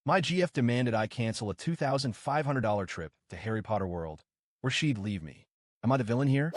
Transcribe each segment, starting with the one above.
My GF demanded I cancel a $2,500 trip to Harry Potter World, where she'd leave me. Am I the villain here?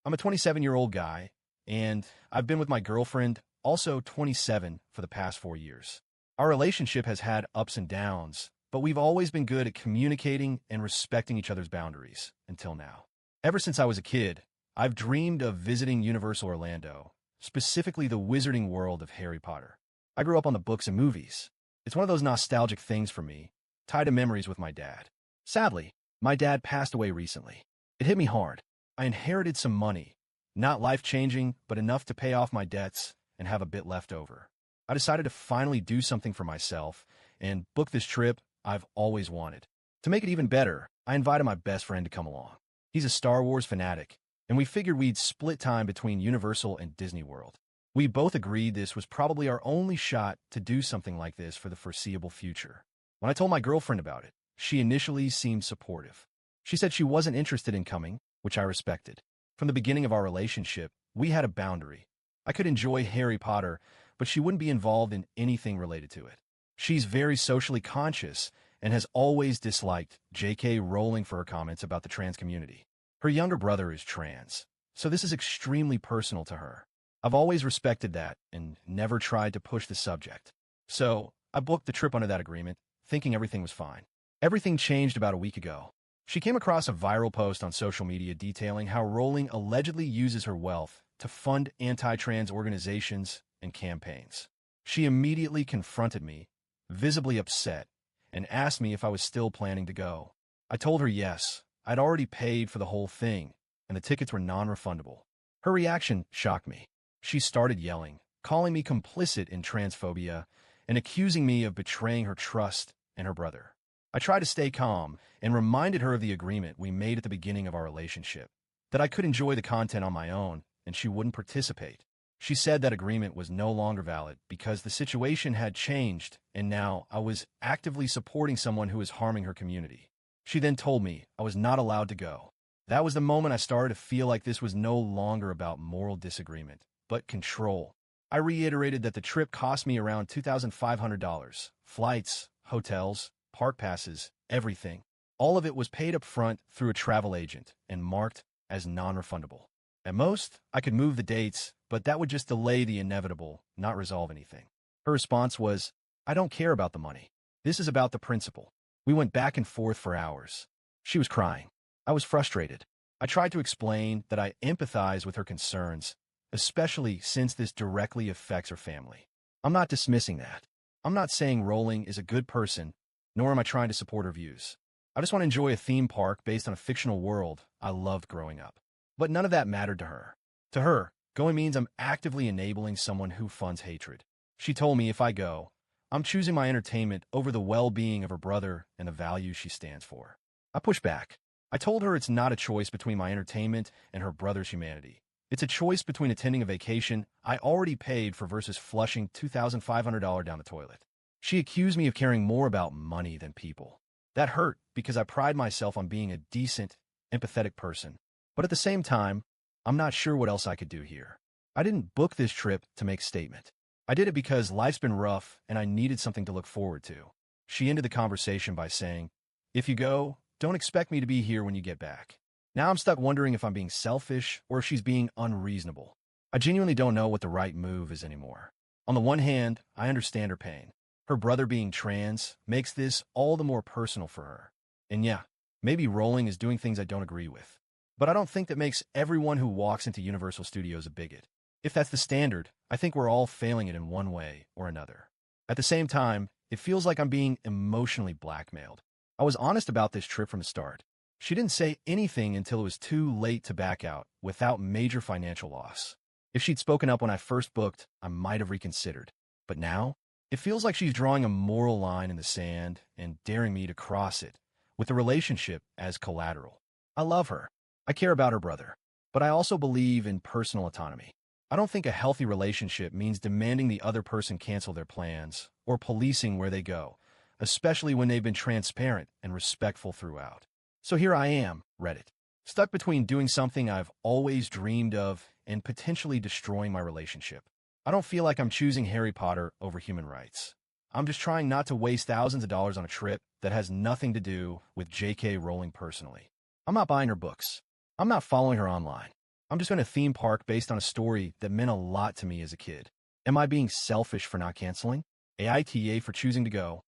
I'm a 27-year-old guy, and I've been with my girlfriend, also 27, for the past 4 years. Our relationship has had ups and downs, but we've always been good at communicating and respecting each other's boundaries, until now. Ever since I was a kid, I've dreamed of visiting Universal Orlando, specifically the wizarding world of Harry Potter. I grew up on the books and movies. It's one of those nostalgic things for me, tied to memories with my dad. Sadly, my dad passed away recently. It hit me hard. I inherited some money, not life-changing, but enough to pay off my debts and have a bit left over. I decided to finally do something for myself and book this trip I've always wanted. To make it even better, I invited my best friend to come along. He's a Star Wars fanatic, and we figured we'd split time between Universal and Disney World. We both agreed this was probably our only shot to do something like this for the foreseeable future. When I told my girlfriend about it, she initially seemed supportive. She said she wasn't interested in coming, which I respected. From the beginning of our relationship, we had a boundary. I could enjoy Harry Potter, but she wouldn't be involved in anything related to it. She's very socially conscious and has always disliked J.K. Rowling for her comments about the trans community. Her younger brother is trans, so this is extremely personal to her. I've always respected that and never tried to push the subject. So I booked the trip under that agreement, thinking everything was fine. Everything changed about a week ago. She came across a viral post on social media detailing how Rowling allegedly uses her wealth to fund anti-trans organizations and campaigns. She immediately confronted me, visibly upset, and asked me if I was still planning to go. I told her yes, I'd already paid for the whole thing, and the tickets were non-refundable. Her reaction shocked me. She started yelling, calling me complicit in transphobia, and accusing me of betraying her trust and her brother. I tried to stay calm and reminded her of the agreement we made at the beginning of our relationship, that I could enjoy the content on my own and she wouldn't participate. She said that agreement was no longer valid because the situation had changed and now I was actively supporting someone who was harming her community. She then told me I was not allowed to go. That was the moment I started to feel like this was no longer about moral disagreement, but control. I reiterated that the trip cost me around $2,500, flights, hotels, park passes, everything. All of it was paid up front through a travel agent and marked as non-refundable. At most, I could move the dates, but that would just delay the inevitable, not resolve anything. Her response was, I don't care about the money. This is about the principle. We went back and forth for hours. She was crying. I was frustrated. I tried to explain that I empathize with her concerns, especially since this directly affects her family. I'm not dismissing that. I'm not saying Rowling is a good person, nor am I trying to support her views. I just want to enjoy a theme park based on a fictional world I loved growing up. But none of that mattered to her. To her, going means I'm actively enabling someone who funds hatred. She told me if I go, I'm choosing my entertainment over the well-being of her brother and the values she stands for. I pushed back. I told her it's not a choice between my entertainment and her brother's humanity. It's a choice between attending a vacation I already paid for versus flushing $2,500 down the toilet. She accused me of caring more about money than people. That hurt because I pride myself on being a decent, empathetic person. But at the same time, I'm not sure what else I could do here. I didn't book this trip to make a statement. I did it because life's been rough and I needed something to look forward to. She ended the conversation by saying, if you go, don't expect me to be here when you get back. Now I'm stuck wondering if I'm being selfish or if she's being unreasonable. I genuinely don't know what the right move is anymore. On the one hand, I understand her pain. Her brother being trans makes this all the more personal for her. And yeah, maybe Rowling is doing things I don't agree with. But I don't think that makes everyone who walks into Universal Studios a bigot. If that's the standard, I think we're all failing it in one way or another. At the same time, it feels like I'm being emotionally blackmailed. I was honest about this trip from the start. She didn't say anything until it was too late to back out without major financial loss. If she'd spoken up when I first booked, I might have reconsidered. But now, it feels like she's drawing a moral line in the sand and daring me to cross it, with the relationship as collateral. I love her. I care about her brother. But I also believe in personal autonomy. I don't think a healthy relationship means demanding the other person cancel their plans or policing where they go, especially when they've been transparent and respectful throughout. So here I am, Reddit, stuck between doing something I've always dreamed of and potentially destroying my relationship. I don't feel like I'm choosing Harry Potter over human rights. I'm just trying not to waste thousands of dollars on a trip that has nothing to do with J.K. Rowling personally. I'm not buying her books. I'm not following her online. I'm just going to a theme park based on a story that meant a lot to me as a kid. Am I being selfish for not canceling? AITA for choosing to go.